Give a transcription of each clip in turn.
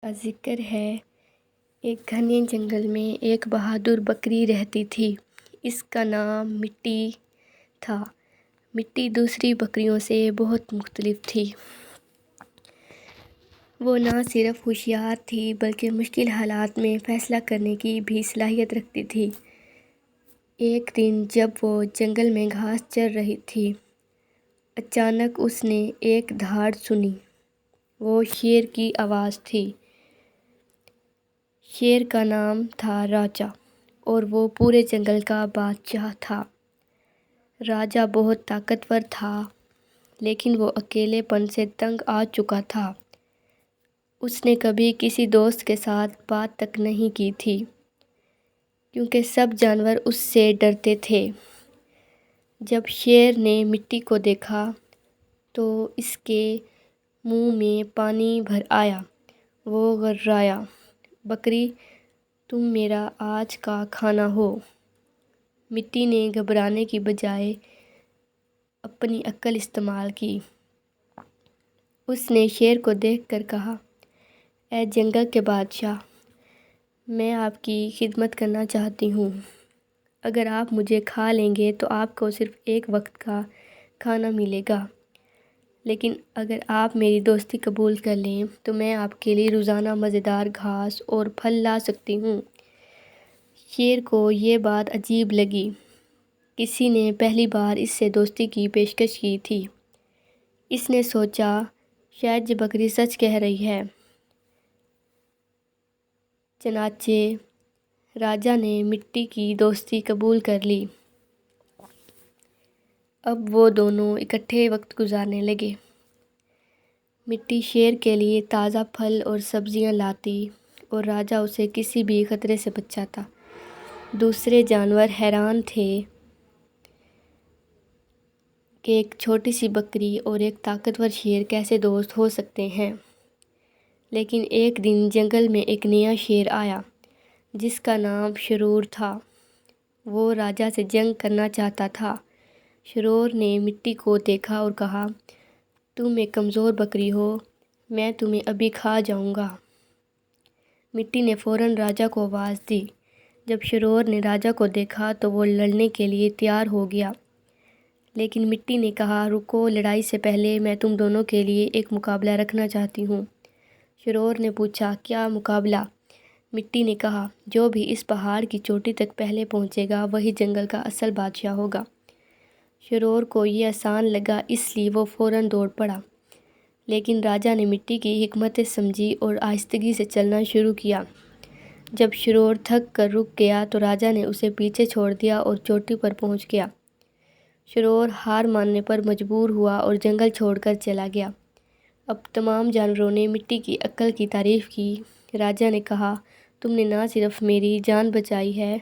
کا ذکر ہے۔ ایک گھنے جنگل میں ایک بہادر بکری رہتی تھی۔ اس کا نام مٹی تھا۔ مٹی دوسری بکریوں سے بہت مختلف تھی۔ وہ نہ صرف ہوشیار تھی بلکہ مشکل حالات میں فیصلہ کرنے کی بھی صلاحیت رکھتی تھی۔ ایک دن جب وہ جنگل میں گھاس چر رہی تھی، اچانک اس نے ایک دھاڑ سنی۔ وہ شیر کی آواز تھی۔ شیر کا نام تھا راجا اور وہ پورے جنگل کا بادشاہ تھا۔ راجا بہت طاقتور تھا لیکن وہ اکیلے پن سے تنگ آ چکا تھا۔ اس نے کبھی کسی دوست کے ساتھ بات تک نہیں کی تھی کیونکہ سب جانور اس سے ڈرتے تھے۔ جب شیر نے مٹی کو دیکھا تو اس کے منہ میں پانی بھر آیا۔ وہ گھبرایا۔ بکری، تم میرا آج کا کھانا ہو۔ مٹی نے گھبرانے کی بجائے اپنی عقل استعمال کی۔ اس نے شیر کو دیکھ کر کہا، اے جنگل کے بادشاہ، میں آپ کی خدمت کرنا چاہتی ہوں۔ اگر آپ مجھے کھا لیں گے تو آپ کو صرف ایک وقت کا کھانا ملے گا، لیکن اگر آپ میری دوستی قبول کر لیں تو میں آپ کے لیے روزانہ مزیدار گھاس اور پھل لا سکتی ہوں۔ شیر کو یہ بات عجیب لگی۔ کسی نے پہلی بار اس سے دوستی کی پیشکش کی تھی۔ اس نے سوچا، شاید یہ بکری سچ کہہ رہی ہے۔ چنانچہ راجا نے مٹی کی دوستی قبول کر لی۔ اب وہ دونوں اکٹھے وقت گزارنے لگے۔ مٹی شیر کے لیے تازہ پھل اور سبزیاں لاتی اور راجا اسے کسی بھی خطرے سے بچاتا۔ دوسرے جانور حیران تھے کہ ایک چھوٹی سی بکری اور ایک طاقتور شیر کیسے دوست ہو سکتے ہیں۔ لیکن ایک دن جنگل میں ایک نیا شیر آیا جس کا نام شرور تھا۔ وہ راجا سے جنگ کرنا چاہتا تھا۔ شرور نے مٹی کو دیکھا اور کہا، تم ایک کمزور بکری ہو، میں تمہیں ابھی کھا جاؤں گا۔ مٹی نے فوراً راجا کو آواز دی۔ جب شرور نے راجا کو دیکھا تو وہ لڑنے کے لیے تیار ہو گیا، لیکن مٹی نے کہا، رکو، لڑائی سے پہلے میں تم دونوں کے لیے ایک مقابلہ رکھنا چاہتی ہوں۔ شرور نے پوچھا، کیا مقابلہ؟ مٹی نے کہا، جو بھی اس پہاڑ کی چوٹی تک پہلے پہنچے گا وہی جنگل کا اصل بادشاہ ہوگا۔ شرور کو یہ آسان لگا اس لیے وہ فوراً دوڑ پڑا، لیکن راجا نے مٹی کی حکمت سمجھی اور آہستگی سے چلنا شروع کیا۔ جب شرور تھک کر رک گیا تو راجا نے اسے پیچھے چھوڑ دیا اور چوٹی پر پہنچ گیا۔ شرور ہار ماننے پر مجبور ہوا اور جنگل چھوڑ کر چلا گیا۔ اب تمام جانوروں نے مٹی کی عقل کی تعریف کی۔ راجا نے کہا، تم نے نہ صرف میری جان بچائی ہے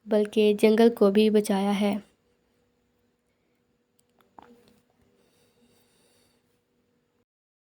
بلکہ جنگل کو بھی بچایا ہے۔